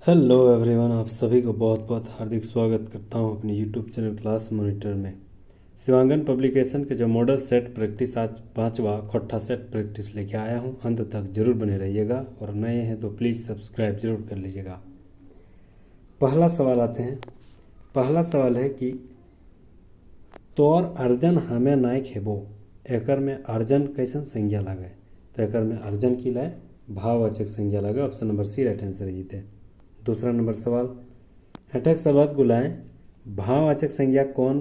Hello everyone, आप सभी को बहुत बहुत हार्दिक स्वागत करता हूं अपने यूट्यूब चैनल क्लास मॉनिटर में। शिवांगन पब्लिकेशन के जो मॉडल सेट प्रैक्टिस आज 5वां खोट्ठा सेट प्रैक्टिस लेके आया हूं। अंत तक जरूर बने रहिएगा और नए हैं तो प्लीज़ सब्सक्राइब जरूर कर लीजिएगा। पहला सवाल आते हैं। पहला सवाल है कि तोर अर्जन हमें नाय खेबो, एकर में अर्जन कैसन संज्ञा लागे। तो एकर में अर्जन की लाए भाववाचक संज्ञा लागे। Option number C right answer जीते। दूसरा नंबर सवाल, हटक शब्द गुलाएं भाववाचक संज्ञा कौन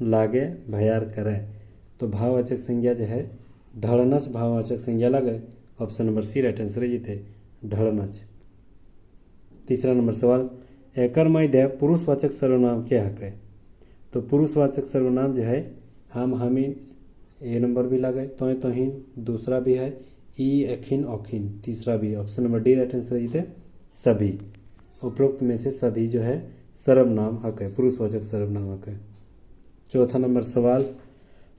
लागे भैयार करे। तो भाववाचक संज्ञा जो है ढड़नच भाववाचक संज्ञा लागे। Option number C right answer जीते ढड़नच। तीसरा नंबर सवाल, एकर मध्य पुरुषवाचक सर्वनाम क्या है। तो पुरुषवाचक सर्वनाम जो है हम हमीन, ए नंबर भी लागे, तोय तोहिन, दूसरा भी है ई एखिन औखिन, तीसरा भी। Option number D right answer जीते सभी। उपरोक्त में से सभी जो है सर्वनाम हक है, पुरुषवाचक सर्वनाम हक है। चौथा नंबर सवाल,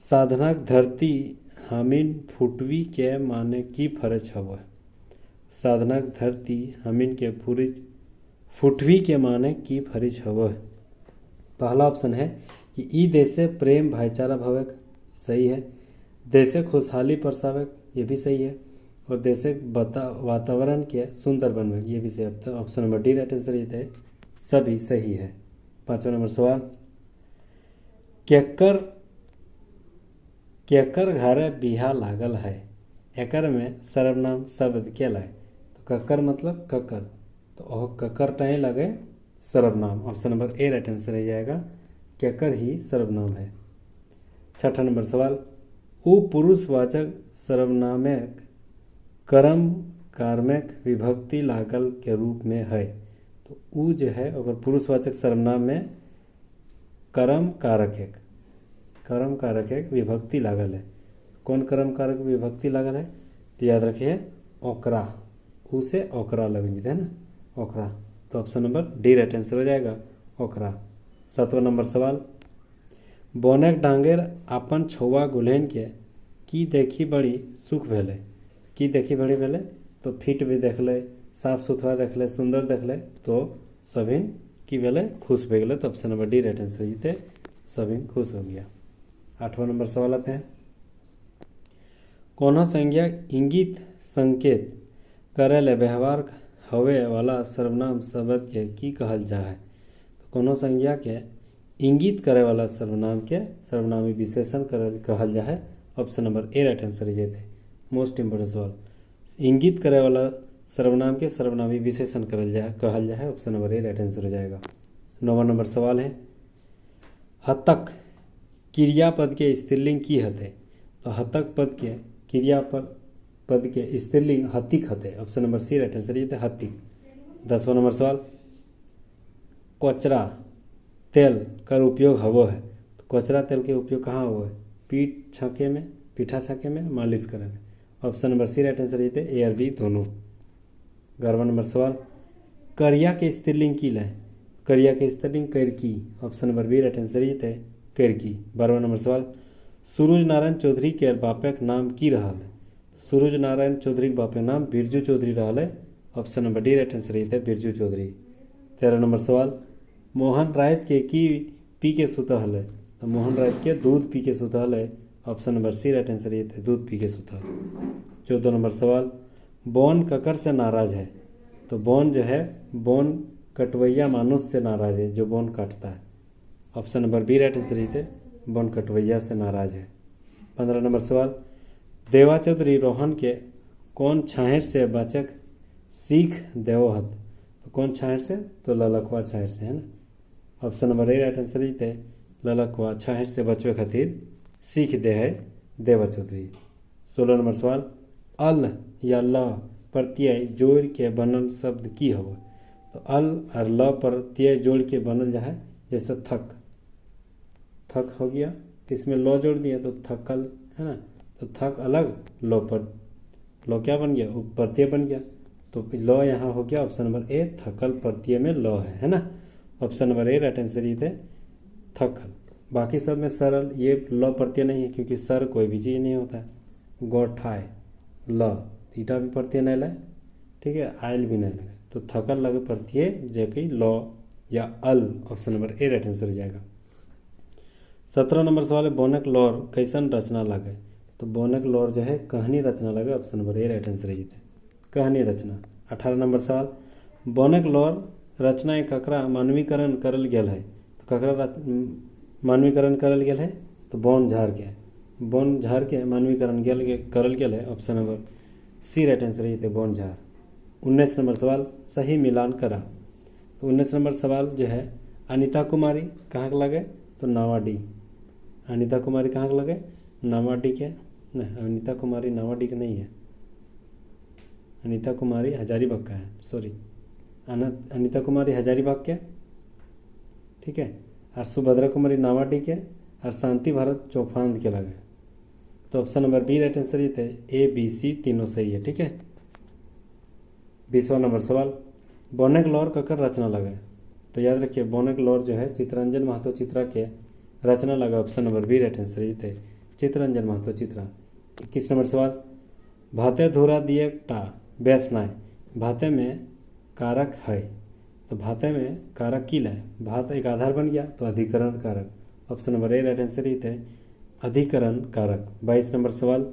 साधनक धरती हमीन फुटवी के माने की फर्ज हव। साधनक धरती हमीन के फुटवी के माने की फर्ज हव। पहला ऑप्शन है कि ई देशे प्रेम भाईचारा भवक, सही है। देशे खुशहाली परसावक, ये भी सही है। और देशे वातावरण के सुंदर बनवक, ये भी सही है। Option number D right answer है सभी सही है। पांचवा नंबर सवाल, केकर घरे बिहा लागल है, एकर में सर्वनाम शब्द क्या लाए। तो कक्कर मतलब कक्कर, तो ओह कक्कर टाइम लगे सर्वनाम। Option number A right answer रह जाएगा, केकर ही सर्वनाम है। छठा नंबर सवाल, उ पुरुषवाचक सर्वनामक कर्म कार्मक विभक्ति लागल के रूप में है। तो उ जो है अगर पुरुषवाचक सर्वनाम में कर्म कारक एक विभक्ति लागल है। कौन कर्म कारक विभक्ति लागल है, तो याद रखिए ओकरा, उ से ओकरा लग है ना, ओकरा। तो option number D right answer हो जाएगा ओकरा। सातवां नंबर सवाल, बोनेक डांगेर अपन छौआ गुल्हन के की देखी बड़ी सुख भेले। की देखी बड़ी भेले तो फिट भी देखले, साफ सुथरा देखले, सुंदर देखले, तो सभिन की भेले खुश भे गए। तो option number D right answer जीते सभिन खुश हो गया। आठवां नंबर सवाल आते हैं, कोनो संज्ञा इंगित संकेत करे ले व्यवहार हवे वाला सर्वनाम शब्द के की कहल जा है। तो कोनो संज्ञा के इंगित करे वाला सर्वनाम के सर्वनामी विशेषण कहल जा है। Option number A right answer जीते मोस्ट इंपोर्टेंट सवाल, इंगित करे वाला सर्वनाम के सर्वनामी विशेषण कहल जा है। Option number A right answer हो जाएगा। नौवां नंबर सवाल है, हतक क्रियापद के स्त्रीलिंग की हते। तो हतक पद के क्रियापद के स्त्रीलिंग हतिक हते। Option number C right answer ये हतिक। 10वां नंबर सवाल, कोचरा तेल का उपयोग हवो है। तो कोचरा तेल के उपयोग कहाँ हो है, पीठा छके में, मालिश करे में। Option number C right answer ये ए और बी दोनों। 11वां नंबर सवाल, करिया के स्त्रीलिंग की लाए। करिया के स्त्रीलिंग करकी। Option number B right answer ये करकी। 12वां नंबर सवाल, सूरज नारायण चौधरी के बापक नाम की रहा है। सूरज नारायण चौधरी के बापक नाम बिरजू चौधरी रहा है। Option number D right answer ये बिरजू चौधरी। 13 नंबर सवाल, मोहन रायत के की पी के सुता हल। तो मोहन रायत के दूध पी के सुता हल। Option number C right answer ये थे दूध पी के सुता। 14 नंबर सवाल, बौन ककर से नाराज है। तो बौन जो है बौन कटवैया मानुष से नाराज है, जो बौन काटता है। Option number B right answer ये थे बौन कटवैया से नाराज है। 15 नंबर सवाल, देवा चौधरी रोहन के कौन छाहेर से बचक सीख देवहत। तो कौन छाहेर से, तो ललकवा छाहेर से, है ना। Option number A right answer ये थे ललकवा छाहेर से बचवे खातिर सीख दे है देवा चौधरी। 16 नंबर सवाल, अल या ल प्रत्यय जोड़ के बनल शब्द की हो। तो अल और ल प्रत्यय जोड़ के बनल जा है, जैसे थक हो गया, इसमें लो जोड़ दिया तो थकल, है ना। तो थक अलग, लो क्या बन गया, प्रत्यय बन गया। तो लो यहाँ हो गया ऑप्शन नंबर ए, थकल प्रत्यय में लो है ना। Option number A right answer ये थे थकल। बाकी सब में सरल ये ल प्रत्यय नहीं है, क्योंकि सर कोई भी चीज़ नहीं होता है। गोठाए ल ईटा भी प्रत्यय नहीं लाए, ठीक है, आयल भी नहीं लगे। तो थकल लगे प्रत्यय जो कि लॉ या अल, option number A right answer हो जाएगा। 17 नंबर सवाल है बोनक लॉर कैसन रचना लगे, तो बोनक लॉर जो है कहानी रचना लगे, option number A right answer है कहानी रचना। 18 नंबर सवाल बोनक लॉर रचना एक ककरा मानवीकरण करल गेल है, तो ककरा मानवीकरण करल गेल है, तो बोन झाड़ के मानवीकरण करल गेल है, option number C right answer है बोन झाड़। 19 नंबर सवाल सही मिलान करा, तो 19 नंबर सवाल जो है अनीता कुमारी कहाँ के लगे, तो नावाडी। अनीता कुमारी कहाँ के लगे, नावाडी के नहीं, अनीता कुमारी नावाडी के नहीं है, अनीता कुमारी हजारीबाग का है, सॉरी अनीता कुमारी हजारीबाग के, ठीक है। और सुभद्रा कुमारी नावाडी के और शांति भारत चौफांद के लगे, तो option number B right answer ये थे, ए बी सी तीनों सही है, ठीक है। 20वां नंबर सवाल बोनक लॉर ककर रचना लगे, तो याद रखिए बोनक लॉर जो है चित्ररंजन महतो चित्रा के रचना लगा, option number B right answer ये थे चित्ररंजन महतो चित्रा। 21 नंबर सवाल भाते धुरा दिए टा बेसनाय, भाते में कारक है, तो भाते में कारक की लाए, भात एक आधार बन गया तो अधिकरण कारक, option number A right answer ये थे अधिकरण कारक। 22 नंबर सवाल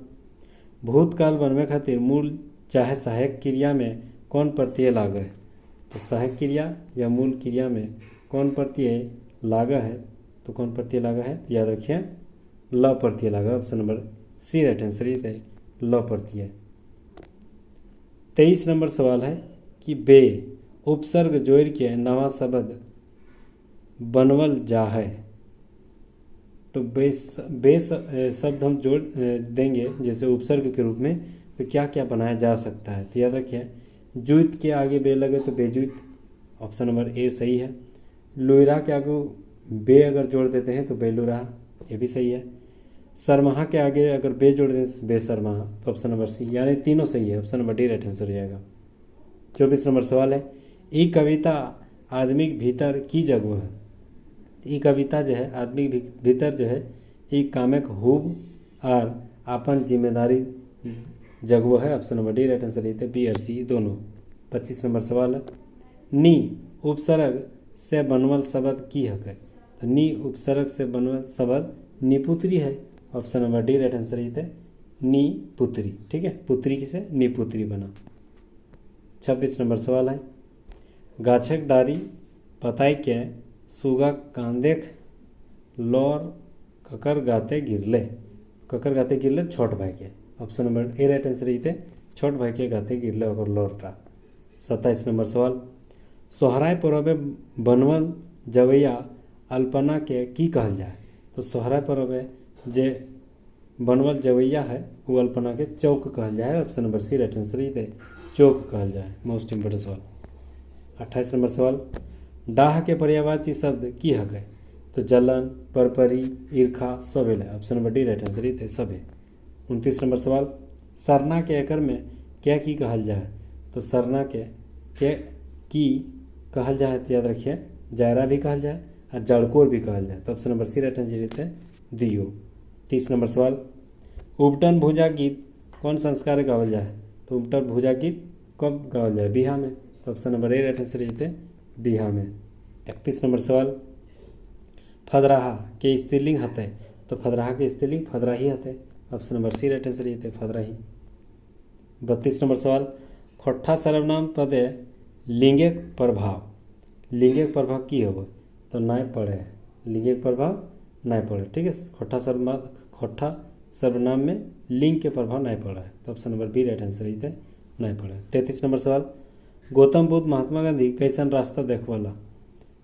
भूतकाल बनवे खातिर मूल चाहे सहायक क्रिया में कौन प्रत्यय लागे, तो सहायक क्रिया या मूल क्रिया में कौन प्रत्यय लागा है, तो कौन प्रत्यय लागा है, तो याद रखिए ल प्रत्यय लागा, option number C right answer ये थे ल प्रत्यय। 23 नंबर सवाल है कि बे उपसर्ग जोड़ के नवा शब्द बनवल जा है, तो बे शब्द हम जोड़ देंगे जैसे उपसर्ग के रूप में, तो क्या क्या बनाया जा सकता है, तो याद रखिए जुइत के आगे बे लगे तो बेजुइत, ऑप्शन नंबर ए सही है। लुइरा के आगे बे अगर जोड़ देते हैं तो बेलुरा, ये भी सही है। सरमाहा के आगे अगर बे जोड़ दें तो बेसरमाहा, तो ऑप्शन नंबर सी, यानी तीनों सही है, option number D right answer हो जाएगा। 24 नंबर सवाल है ई कविता आदमी के भीतर की जगह है, ई कविता जो है आदमी के भीतर जो है ई कामक खूब और अपन जिम्मेदारी जगह है, option number D right answer ये थे बी और सी दोनों। 25 नंबर सवाल है नी उपसर्ग से बनवल शब्द की है, तो नी उपसर्ग से बनवल शब्द निपुत्री है, option number D right answer ये थे नी पुत्री, ठीक है, पुत्री से निपुत्री बना। 26 नंबर सवाल है गाछक डारी पताई के सुगा कांदेख लौर ककर गाते गिरले, ककर गाते गिरले छोट भाई के, option number A right answer ये थे छोट भाई के गाते गिरले और लौरटा। 27 नंबर सवाल सोहराय पर्व बनवल जवैया अल्पना के की कहल जाए, तो सोहराय पर्व जे बनवल जवैया है वो अल्पना के चौक कहल जाए, option number C right answer ये थे चौक कहल जाए, मोस्ट इंपोर्टेंट सवाल। 28 नंबर सवाल डाह के पर्यायवाची शब्द की हक है, तो जलन परपरी ईर्खा सवेल है, option number D right answer ये थे सभे। 29 नंबर सवाल सरना के एकर में क्या की कहल जाए, तो सरना के की कहल जाए, तो याद रखिए जायरा भी कहल जाए और जड़कोर भी कहल जाए, तो option number C right answer थे दियो। 30 नंबर सवाल उपटन भुजा गीत कौन संस्कार गावल जाए, तो उपटन भुजा गीत कब गावल जाए, बिहा में, तो option number A right answer थे बिहा में। 31 नंबर सवाल फदराहा के स्त्रीलिंग हते, तो फदराहा के स्त्रीलिंग फदराही हते, option number C right answer थे फदराही। 32 नंबर सवाल खोट्ठा सर्वनाम पदे लिंगिक प्रभाव, लिंगिक प्रभाव की होगा, तो नाय पड़े, लिंगिक प्रभाव नाय पड़े, ठीक है, खोट्ठा सर्वनाम में लिंग के प्रभाव नहीं पड़ा है, तो option number B right answer ये थे नहीं पड़ा है। 33 नंबर सवाल गौतम बुद्ध महात्मा गांधी कैसन रास्ता देखवाला,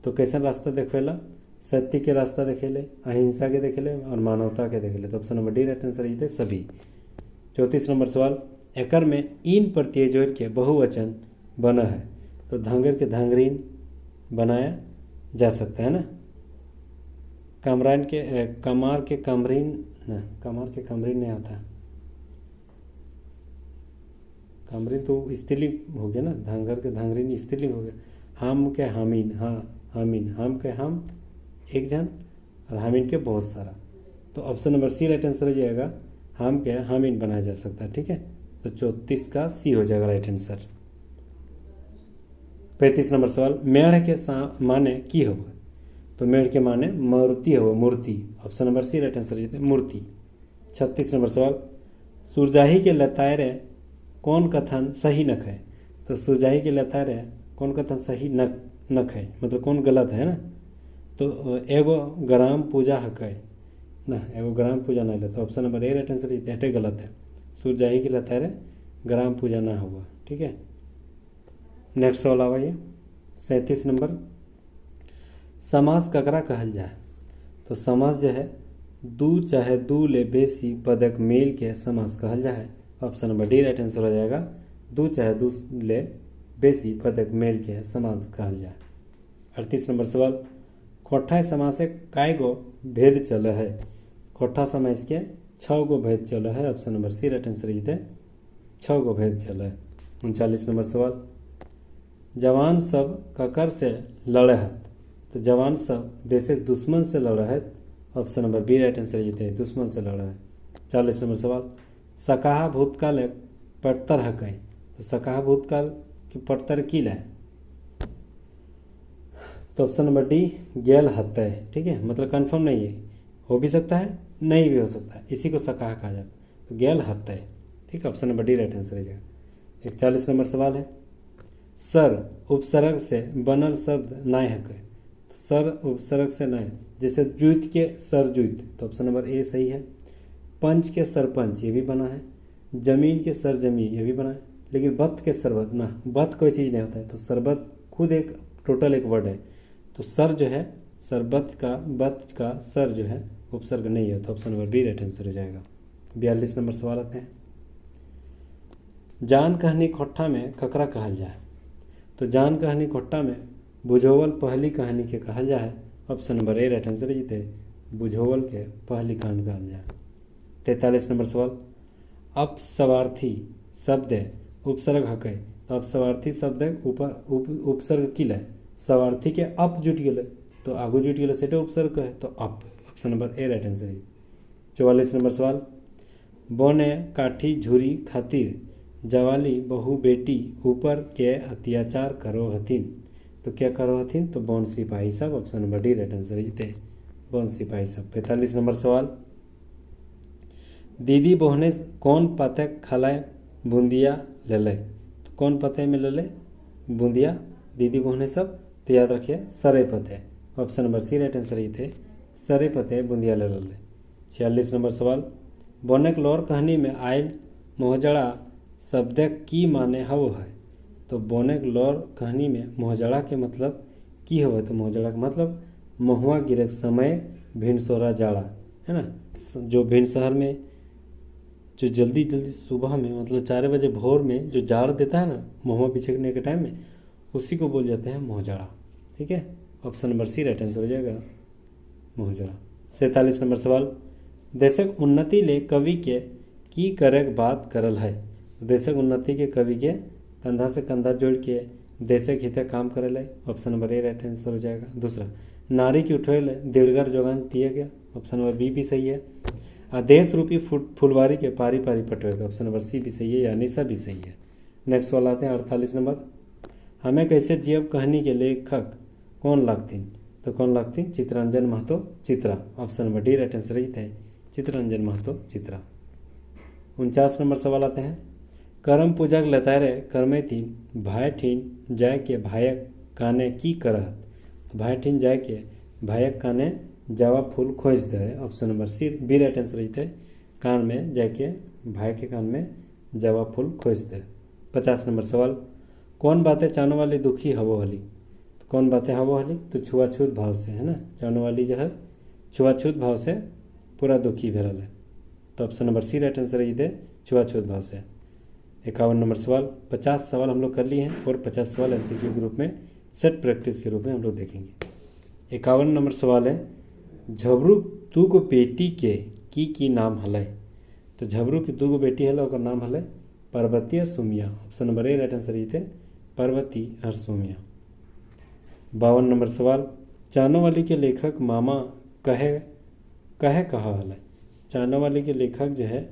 तो कैसन रास्ता देखवेला, सत्य के रास्ता देखेले, अहिंसा के देखेले और मानवता के देखेले, तो option number D right answer ये थे सभी। 34 नंबर सवाल एकर में इन प्रत्यय जोड़ के बहुवचन बना है, तो धांगर के धांगरीन बनाया जा सकता है ना, कमरान के कमार के कमरीन न, कमार के कमरीन नहीं आता, कमरीन तो स्त्रीलिंग हो गया ना, धांगर के धांगरीन स्त्रीलिंग हो गया। हम के हामीन, हाँ हामीन, हम के हम एक जन और हामीन के बहुत सारा, तो option number C right answer हो जाएगा, हम के हामीन बनाया जा सकता है, ठीक है, तो 34 का सी हो जाएगा राइट आंसर। 35 नंबर सवाल, मेढ़ के माने की हो? तो मेढ़ के माने मूर्ति हो, मूर्ति। Option number C right answer जीते मूर्ति। 36 नंबर सवाल, सुरजाही के लतारे कौन कथन सही नख है? तो सुरजाही के लतारे कौन कथन सही नख है, मतलब कौन गलत है ना? तो एगो ग्राम पूजा हक है ना, एगो ग्राम पूजा ना लेता। Option number A right answer जीते गलत है। सुरजाही के लतारे ग्राम पूजा ना हुआ। ठीक है, नेक्स्ट सवाल आवा ये 37 नंबर, समास ककरा कहल जाए? तो समास जो है दू चाहे दू ले बेसी पदक मेल के समास कहल जाए। Option number D right answer हो जाएगा, दू चाहे दू ले बेसी पदक मेल के समास कहल जाए। 38 नंबर सवाल, खोठा समास से काय गो भेद चल है? खोठा समास के 6 गो भेद चल है। Option number C right answer जीते 6 गो भेद चल है। 39 नंबर सवाल, जवान सब ककर से लड़े है? तो जवान सब देश दुश्मन से लड़े है। Option number B right answer जीते दुश्मन से लड़े है। 40 नंबर सवाल, सकाहा भूतकाल पड़तर है कहीं? तो सकाहा भूतकाल की पड़तर की लाए? तो ऑप्शन नंबर डी गेल हत्या है। ठीक है, मतलब कंफर्म नहीं है, हो भी सकता है नहीं भी हो सकता है, इसी को सकाहा कहा जाता है। तो गेल हत्या है। ठीक है, option number D right answer हो जाएगा। 41 नंबर सवाल है, सर उपसर्ग से बनल शब्द नाय है कहे? तो सर उपसर्ग से नाय, जैसे जूत के सर जूत, तो ऑप्शन नंबर ए सही है। पंच के सरपंच ये भी बना है, जमीन के सर जमीन ये भी बना है, लेकिन बत के सरबत ना, बत कोई चीज़ नहीं होता है। तो सरबत खुद एक टोटल एक वर्ड है। तो सर जो है सरबत का बत का सर जो है उपसर्ग नहीं है। तो option number B right answer हो जाएगा। 42 नंबर सवाल आते हैं, जान कहानी खोट्ठा में ककरा कहल जाए? तो जान कहानी खोट्ठा में बुझोवल पहली कहानी के कहल जाए। Option number A right answer जीते बुझोवल के पहली कहानी कहल जाए। 43 नंबर सवाल, अपसवार्थी शब्द उपसर्ग हक है? तो अपसवार्थी शब्द उपसर्ग की लाए? सवार्थी के अप जुट गए तो आगू जुट गए सेटे उपसर्ग है, तो up. Option number A right answer है। 44 नंबर सवाल, बोने काठी झुरी खातिर जवाली बहु बेटी ऊपर के अत्याचार करो हथिन? तो क्या करो हथिन? तो बौन सिपाही सब। Option number D right answer जीते बौन सिपाही सब। 45 नंबर सवाल, दीदी बहने कौन पते खलाए बूंदिया ले ले? तो कौन पते में ले ले बूंदिया दीदी बहने सब? तो याद रखिए सरे पते। Option number C right answer जीते सरे पते बूंदिया ले ले। 46 नंबर सवाल, बोनेक लोर कहानी में आयल मोहजड़ा शब्द की माने हव है? तो बोनेक लोर कहानी में मोहजड़ा के मतलब की हो? तो मोहजड़ा का मतलब महुआ गिरक समय भिनसोरा जाड़ा है ना, जो भिन शहर में जो जल्दी जल्दी सुबह में मतलब 4 बजे भोर में जो जाड़ देता है ना महुआ बिछकने के टाइम में, उसी को बोल जाते हैं मोहजड़ा। ठीक है, option number C right answer हो जाएगा मोहजड़ा। 47 नंबर सवाल, देशक उन्नति ले कवि के की करक बात करल है? देशक उन्नति के कवि के कंधा से कंधा जोड़ के देशक हित काम करल है। Option number A right answer हो जाएगा। दूसरा, नारी की उठवेल दिलगर जोगान दिया गया। ऑप्शन नंबर बी भी सही है। आदेश रूपी फुलवारी के पारी पारी पटवेगा। ऑप्शन नंबर सी भी सही है, यानी सभी सही है। नेक्स्ट सवाल आते हैं 48 नंबर, हमें कैसे जियब कहानी के लेखक कौन लागथिन? तो कौन लागथिन? Chittaranjan Mahato Chitra. Option number D right answer है चित्ररंजन महतो चित्रा। 49 नंबर सवाल आते हैं, करम पूजक लतारे करमे थीन भाई ठीन जाय के भायक काने की करहत? तो भाई ठीन जाय के भायक काने जावा फूल खोज दे। Option number C B right answer रहते कान में जाके भाई के कान में जावा फूल खोज दे। 50 नंबर सवाल, कौन बातें चाहने वाली दुखी हवो हली? तो कौन बातें हवो हली? तो छुआछूत भाव से है ना, चाहने वाली जो है छुआछूत भाव से पूरा दुखी भरल है। तो option number C right answer है छुआछूत भाव से। 51 नंबर सवाल, 50 सवाल हम लोग कर लिए हैं और 50 सवाल एमसीक्यू के रूप में सेट प्रैक्टिस के रूप में हम लोग देखेंगे। 51 नंबर सवाल है, झबरू दू गो बेटी के की नाम हलै? तो झबरू की 2 गो बेटी हल और नाम हलै पार्वती और सुमिया। Option number A right answer ये पार्वती और सुमिया। 52 नंबर सवाल, चानो वाली के लेखक मामा कहे कहा हलै? चानो वाली के लेखक जो है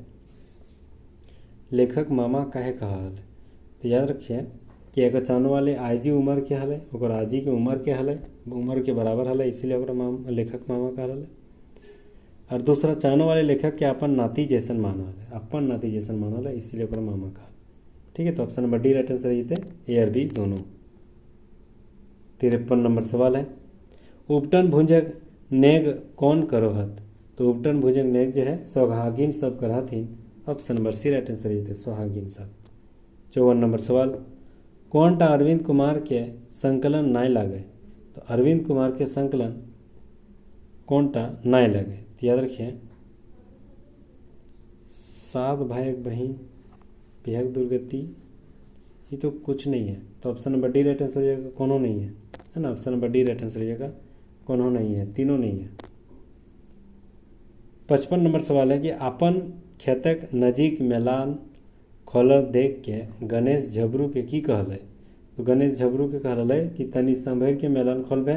लेखक मामा कहे कहा हलै? तो याद रखिए कि एगो चाहने वाले आजी उम्र के हल और आजी के उम्र के हल, उम्र के बराबर हल, इसीलिए लेखक मामा कहल। और दूसरा चाहने वाले लेखक के अपन नाती जैसन मानल है, अपन नाती जैसन मानल है, इसीलिए मामा कहल। ठीक है, तो option number D right answer रही ए और बी दोनों। 53 नंबर सवाल है, उपटन भुंजक नेग कौन करोहत? तो उपटन भुंजक नेग जो है सुहागिन सब करहथिन। Option number C right answer रही सुहागिन सब। 54 नंबर सवाल, कौन टा अरविंद कुमार के संकलन नहीं लागे? तो अरविंद कुमार के संकलन कौन टा नहीं लगे? तो याद रखिए 7 भाई एक बहन बेहद दुर्गति, ये तो कुछ नहीं है। तो option number D right answer हो जाएगा, कोनो नहीं है ना। Option number D right answer हो जाएगा, कोनो नहीं है, तीनों नहीं है। 55 नंबर सवाल है कि अपन खेतक नजीक मैदान खोलल देख के गणेश झबरू के की कहल है? तो गणेश झबरू के कहल है कि तनी संभर के मैदान खोलबे।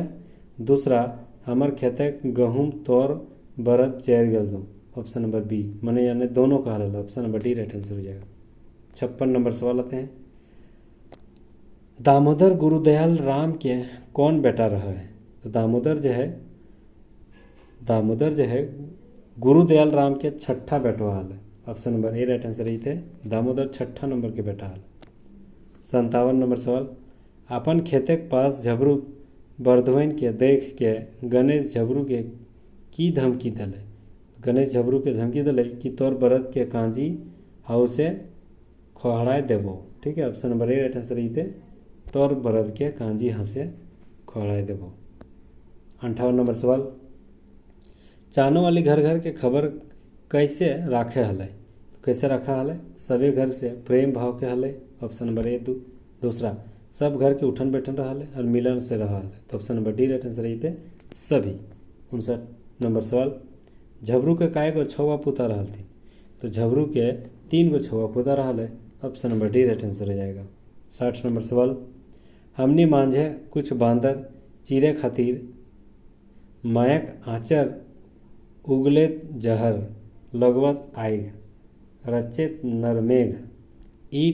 दूसरा, हमर खेतक गहूम तोर बरद चैर गल दो। ऑप्शन नंबर बी, मैंने यानी दोनों कहल है। Option number D right answer हो जाएगा। 56 नंबर सवाल आते हैं, दामोदर गुरुदयाल राम के कौन बेटा रहा है? तो दामोदर जो है गुरुदयाल राम के छठा बेटवा हाल है। Option number A right answer रही थे, दामोदर छठा नंबर के बेटा हाल। 57 नंबर सवाल, अपन खेते के पास झबरू बरधवन के देख के गणेश झबरू के की धमकी दिले? गणेश झबरू के धमकी दिले कि तोर बरद के कांजी हाउ से खोहड़ाए देबो। ठीक है, option number A right answer रही थे, तोर बरद के कांजी हाँ से खोहड़ाए देबो। 58 नंबर सवाल, चानो वाली घर घर के खबर कैसे राखे हले? तो कैसे रखा हले? सभी घर से प्रेम भाव के हले। ऑप्शन नंबर ए दूसरा, सब घर के उठन बैठन रहा है और मिलन से रहा है। तो option number D right answer रही थे सभी। 59 नंबर सवाल, झबरू के काय गो छौवा पुता रहा थी? तो झबरू के 3 गो छौवा पुता रहा है। Option number D right answer हो जाएगा। 60 नंबर सवाल, हमनी मांझे कुछ बांदर चीरे खातिर मायक आचर उगले जहर लगवत आइग रचित नरमेघ ई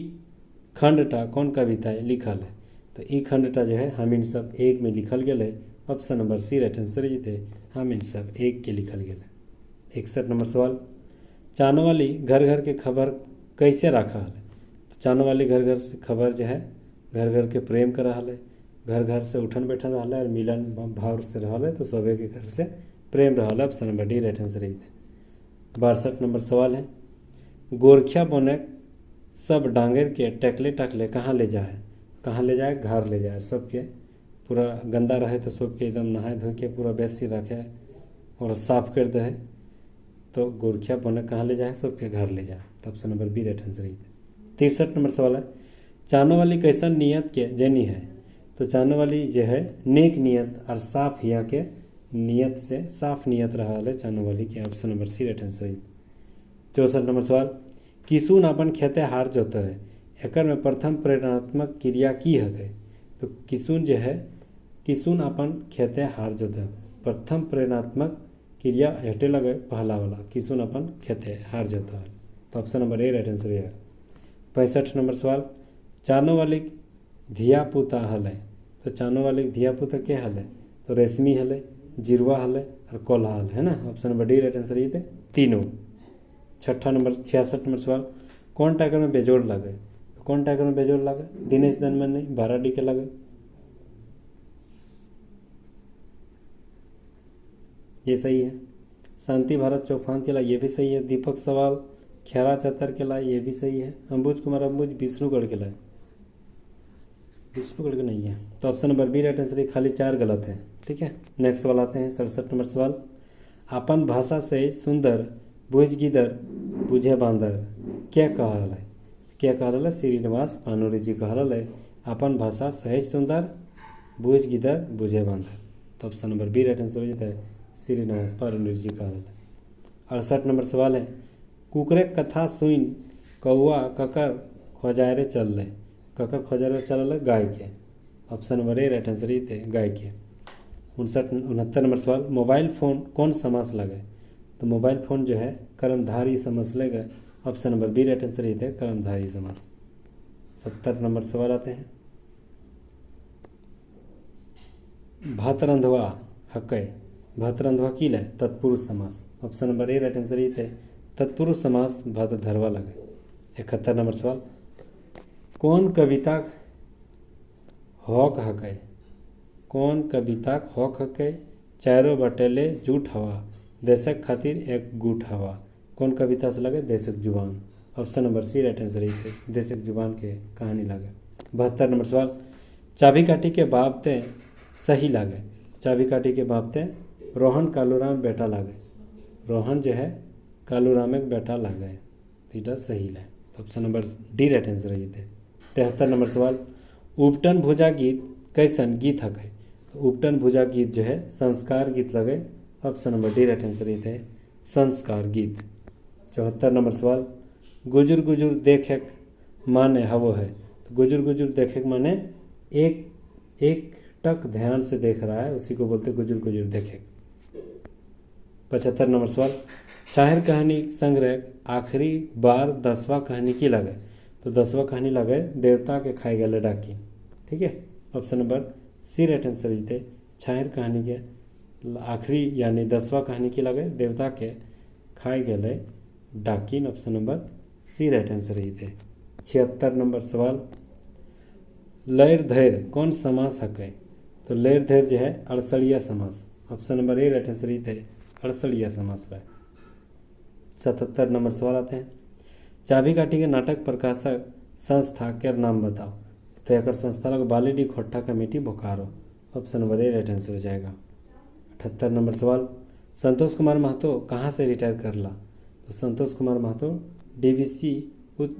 खंडटा कौन कविता है लिखल है? तो ई खंडटा जो है हम इन सब एक में लिखल गया है। Option number C right answer जी थे, हम इन सब एक के लिखल गया है। 61 नंबर सवाल, चानो वाली घर घर के खबर कैसे रखा है? तो चानो वाली घर घर से खबर जो है घर घर के प्रेम कर रहा है, घर घर से उठन बैठन रहा है और मिलन भाव से रहा है। तो सभी के घर से प्रेम रहा है। Option number D right answer रही थे। 62 नंबर सवाल है, गोरखिया बने सब डांगर के टकले टकले कहाँ ले जाए? कहाँ ले जाए? घर ले जाए। सबके पूरा गंदा रहे तो सबके एकदम नहाए धो के पूरा बेसी रखे और साफ कर दे। तो गोरखिया बने कहाँ ले जाए? सबके घर ले जाए। तो option number B right answer रही थी। 63 नंबर सवाल है, चानो वाली कैसन नियत के जनी है? तो चानो वाली जो है नेक नियत और साफ हिया के नियत से साफ नियत रहा है चानो वाली के। Option number C right answer रही। 64 नंबर सवाल, किसुन अपन खेते हार जोते है, एकर में प्रथम प्रेरणात्मक क्रिया की है? तो किसुन जो है किसुन अपन खेते हार जोते है, प्रथम प्रेरणात्मक क्रिया हटे लगे पहला वाला, किसुन अपन खेते हार जोते है। तो option number A right answer है। 65 नंबर सवाल, चानो वाली धिया पुता हल है? तो चानो वाली धिया पुता के हल है? तो रेशमी हल है, जिरवा हल है और कोल्हा हल है ना। Option number D right answer ये थे तीनों। 66 नंबर सवाल, कौन टाइगर में बेजोड़ लगे? तो कौन टाइगर में बेजोड़ लगे? दिनेश दनमन नहीं, 12 डी के लगे। ये सही है। शांति भारत चौफान के ला ये भी सही है। दीपक सवाल खेरा चतर के ला ये भी सही है। अंबुज कुमार अंबुज विष्णुगढ़ के ला, विष्णुगढ़ के नहीं है। तो option number B right answer, खाली 4 गलत है। ठीक है, नेक्स्ट सवाल आते हैं। 67 नंबर सवाल, अपन भाषा से सुंदर बुझ गिदर बुझे बांदर क्या कहल है? क्या कहल है? श्रीनिवास पानोरी जी कहल है, अपन भाषा सहज सुंदर बुझ गिदर बुझे बांदर। तो option number B right answer हो जाता है, श्रीनिवास पानोरी जी कहल है। 68 नंबर सवाल है, कुकरे कथा सुन कौआ ककर खोजारे चल रहे? ककर खोजारे चल रहे? गाय के। Option number A right answer ये थे गाय के। 69 नंबर सवाल, मोबाइल फ़ोन कौन समास लगे? तो मोबाइल फ़ोन जो है कर्मधारी समास लगेगा। Option number B right answer ये थे कर्मधारी समास। 70 नंबर सवाल आते हैं, भात रंधवा हकै, भात रंधवा की लै तत्पुरुष समास। Option number A right answer ये थे तत्पुरुष समास भात धरवा लगे। 71 नंबर सवाल, कौन कविता हॉक हकै, कौन कविता हॉक हकै, चारों बटेले जूठ हवा, देशक खातिर एक गुट हवा। कौन कविता से लगे देशक जुबान। Option number C right answer ये थे देशक जुबान के कहानी लगे। 72 नंबर सवाल, चाबी काटी के बाबते सही लागे, चाबी काटी के बाबते रोहन कालूराम बेटा लागे, रोहन जो है कालूराम एक बेटा लागे, तो सही है। Option number D right answer ये थे। 73 नंबर सवाल, उपटन भुजा गीत कैसन गीत हकै, उपटन भुजा गीत जो है संस्कार गीत लगे। Option number D right answer ये थे संस्कार गीत। 74 नंबर सवाल, गुजुर गुजुर देखेक माने हवो है, तो गुजुर गुजुर देखेक माने एक टक ध्यान से देख रहा है, उसी को बोलते गुजुर गुजुर देखेक। 75 नंबर सवाल, शायर कहानी संग्रह आखिरी बार 10वां कहानी की लगे, तो 10वां कहानी लगे देवता के खाए गले डाकिन। ठीक है, option number C right answer ये थे शायर कहानी के आखिरी यानी 10वां कहानी की लगे देवता के खाए गले डाकिन। Option number C right answer ये थे। 76 नंबर सवाल, लैर धैर्य कौन समास हकै, तो लैर धैर्य जो है अड़सड़िया समास। Option number A right answer ये थे अड़सड़िया समास है। 77 नंबर सवाल आते हैं, चाबी काटी के नाटक प्रकाशक संस्था के नाम बताओ, तो एक संस्था लगे Balidih Khotta committee Bokaro. Option number A right answer हो जाएगा। 78 नंबर सवाल, संतोष कुमार महतो कहाँ से रिटायर करला, तो संतोष कुमार महतो डीवीसी उच्च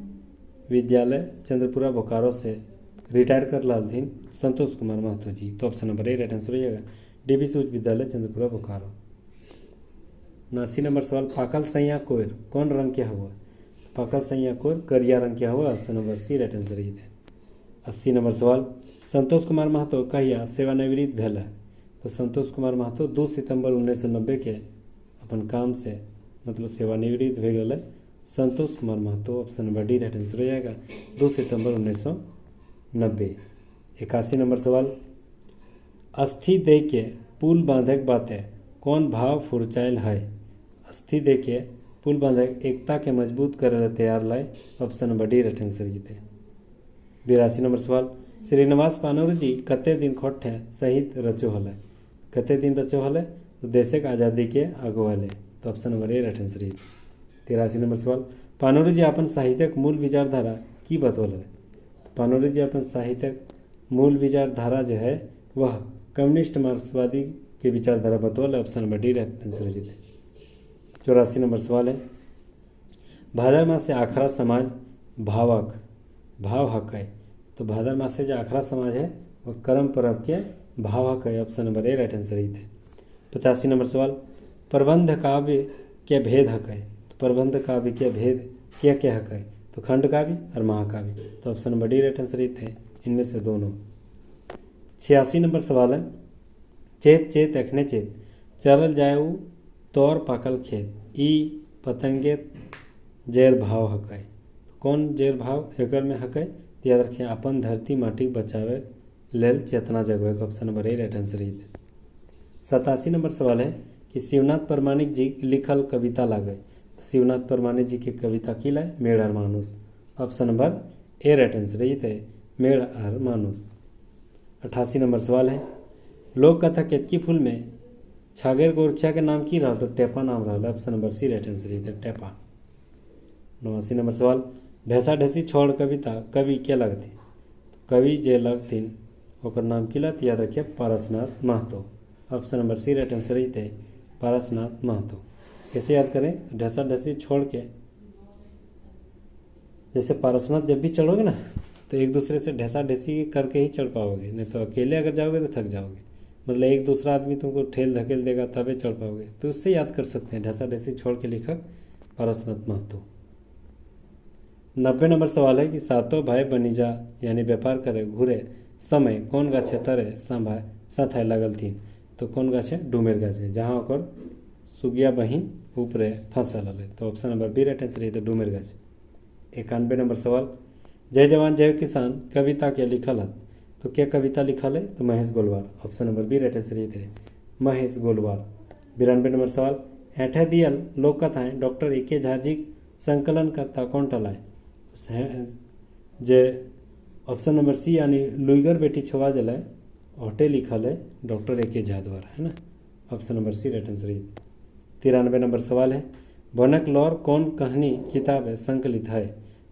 विद्यालय चंद्रपुरा बोकारो से रिटायर कर लाल थी संतोष कुमार महतो जी, तो option number A right answer हो जाएगा डीवीसी उच्च विद्यालय चंद्रपुरा बोकारो। 79 नंबर सवाल, पाकल सैया कोयर कौन रंग के हुआ, पाकल सैया कोयर करिया रंग के हुआ। Option number C right answer ये थे। 80 नंबर सवाल, संतोष कुमार महतो कहिया सेवानिवृत्त भेल है, तो संतोष कुमार महतो 2 सितंबर 1990 के अपन काम से मतलब सेवानिवृत्त हो गए Santosh Kumar Mahato. Option number D right answer हो जाएगा 2 सितंबर 1990। 81 नंबर सवाल, अस्थि दे के पुल बांधक बातें कौन भाव फुरचाइल है, अस्थि दे के पुल बांधक एकता के मजबूत करे तैयार लाए। Option number D right answer ये थे। 82 नंबर सवाल, श्रीनिवास पानोर जी कते दिन खोटे शहीद रचो हल, कते दिन रचो हल, तो देशक आज़ादी के अगुवाले, तो option number A right answer ये। 83 नंबर सवाल, पानोर जी अपन साहित्यक मूल विचारधारा की बतौल है, तो पानोर जी अपन साहित्यक मूल विचारधारा जो है वह कम्युनिस्ट मार्क्सवादी के विचारधारा बतौल है। Option number D right answer ये थे। 84 नंबर सवाल है, भादर मास से आखरा समाज भावक भाव हक है, तो भादर मास से जो आखरा समाज है वह कर्म पर्व के भाव हक है। Option number A right answer ही थे। 85 नंबर सवाल, प्रबंध काव्य के भेद हक है, तो प्रबंध काव्य के भेद क्या हक है, तो खंड काव्य और महाकाव्य, तो option number D right answer ही थे इनमें से दोनों। 86 नंबर सवाल है, चेत चेत एखने चेत चरल जायऊ तौर पाकल खेत ई पतंगे जेर भाव हक है, कौन जेर भाव एकर में हक है, तो याद रखिए अपन धरती माटी बचावे लेल चेतना जगवे। Option number A right answer ही थे। 87 नंबर सवाल है कि शिवनाथ परमाणिक जी लिखल कविता लागे, तो शिवनाथ परमाणिक जी की कविता की लाए मेड़ और मानुस। Option number A right answer ही थे मेड़ और मानुस। 88 नंबर सवाल है, लोक कथा केतकी फूल में छागेर गोरखिया के नाम की रहा, तो टेपा नाम रहा। Option number C right answer ही थे टेपा। 89 नंबर सवाल, ढेसा ढेसी छोड़ कविता कवि के लगती, कवि जे लगथिन ओकर नाम की लत याद रखिए Parasnath Mahto. Option number C right answer ही थे पारसनाथ महतो। कैसे याद करें, ढेसा ढेसी छोड़ के जैसे पारसनाथ जब भी चढ़ोगे ना तो एक दूसरे से ढेसा ढेसी करके ही चढ़ पाओगे, नहीं तो अकेले अगर जाओगे तो थक जाओगे, मतलब एक दूसरा आदमी तुमको ठेल धकेल देगा तबे चढ़ पाओगे, तो उससे याद कर सकते हैं ढेसा ढेसी छोड़ के लेखक पारसनाथ महतो। 90 नंबर सवाल है कि सातों भाई बनीजा यानी व्यापार करे घूरे समय कौन गाछे तरे संभाय साथाय लागल थी, तो कौन गाछे डूमेर गाछे, जहाँ ओकर सुगिया बहिन ऊपरे फंसल है, तो option number B right answer है तो डूमेर गाछे। 91 नंबर सवाल, जय जवान जय किसान कविता के लिखल हत, तो क्या कविता लिखल है? तो Mahesh Golwar. Option number B right answer है महेश गोलवार। 92 नंबर सवाल, हेठे दियल लोक कथाएं डॉक्टर ए के झा जी संकलन करता कौन टलाए? जे ऑप्शन नंबर सी यानी लुइगर बेटी छवा जलाए ओटे लिखल है डॉक्टर ए के झा द्वारा, है ना। Option number C right answer है। 93 नंबर सवाल है, भनक लौर कौन कहानी किताब है संकलित है?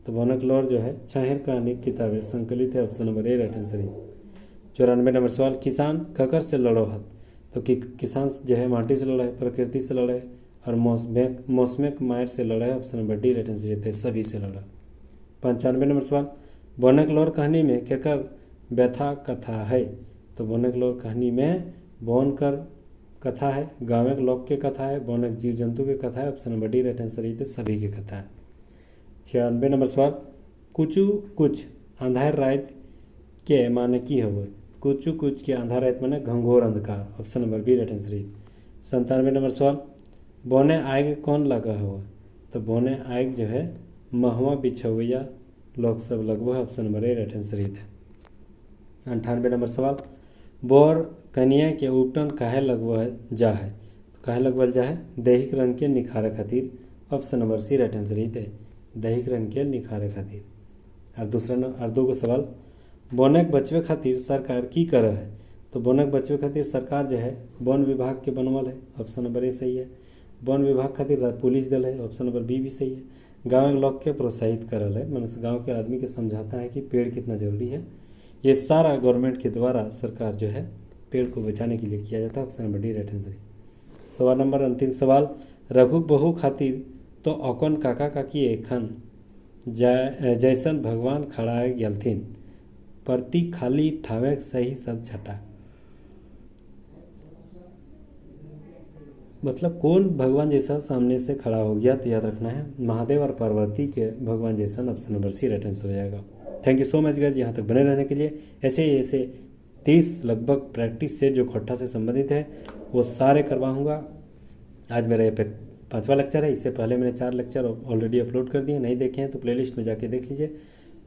तो भनक लौर जो है छाहिर कहानी किताब है संकलित है। Option number A right answer है। 94 नंबर सवाल, किसान ककर से लड़ो हत? तो किसान जो है माटी से लड़ा है, प्रकृति से लड़ा है और मौसमिक मायर से लड़ा है। Option number D right answer है सभी से लड़ा। 95 नंबर सवाल, बनक लौर कहानी में केकर व्यथा कथा है? तो बनक लौर कहानी में बौन कर कथा है, गाँव लोक के कथा है, बनक जीव जंतु के कथा है। Option number D right answer है सभी की कथा है। 96 नंबर सवाल, कुचू कुछ अंधार रात के माने की हो? कुचू कुछ के अंधार रात माने घंघोर अंधकार। Option number B right answer है। 97 नंबर सवाल, बोने आग कौन लगा हुआ? तो बोने आग जो है महुआ बिछवैया लोग सब लगभग। Option number A right answer है। 98 नंबर सवाल, बोर कन्या के उपटन काहे लगवल जा है? तो काहे लगवल जा है? दैहिक रंग के निखारे खातिर। Option number C right answer है दैहिक रंग के निखारे खातिर। और दो सवाल, बोनक बचवे खातिर सरकार की कर है? तो बोनक बचवे खातिर सरकार जो है वन विभाग के बनवल है। ऑप्शन नंबर ए सही है। वन विभाग खातिर पुलिस दल है। ऑप्शन नंबर बी भी सही है। गाँव के लोग के प्रोत्साहित करल है, मतलब गाँव के आदमी के समझाता है कि पेड़ कितना जरूरी है। ये सारा गवर्नमेंट के द्वारा सरकार जो है पेड़ को बचाने के लिए किया जाता है। Option number D right answer है। सवाल नंबर अंतिम सवाल, रघु बहु खातिर तो अकन काका काकी एखन जैसन भगवान खड़ा गेलथिन प्रति खाली ठावे सही सब छटा। मतलब कौन भगवान जैसा सामने से खड़ा हो गया? तो याद रखना है महादेव और पार्वती के भगवान जैसा। Option number C right answer हो जाएगा। Thank you so much guys यहाँ तक बने रहने के लिए। ऐसे 30 लगभग प्रैक्टिस से जो खट्टा से संबंधित है वो सारे करवाऊँगा। आज मेरा ये 5वां लेक्चर है। इससे पहले मैंने 4 लेक्चर ऑलरेडी अपलोड कर दिए, नहीं देखे हैं तो प्लेलिस्ट में जाके देख लीजिए।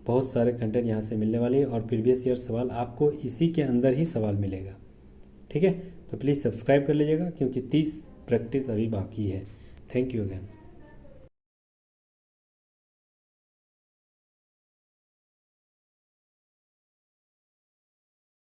बहुत सारे कंटेंट यहाँ से मिलने वाली है और प्रीवियस ईयर सवाल आपको इसी के अंदर ही सवाल मिलेगा। ठीक है, तो प्लीज़ सब्सक्राइब कर लीजिएगा क्योंकि 30 प्रैक्टिस अभी बाकी है। Thank you again.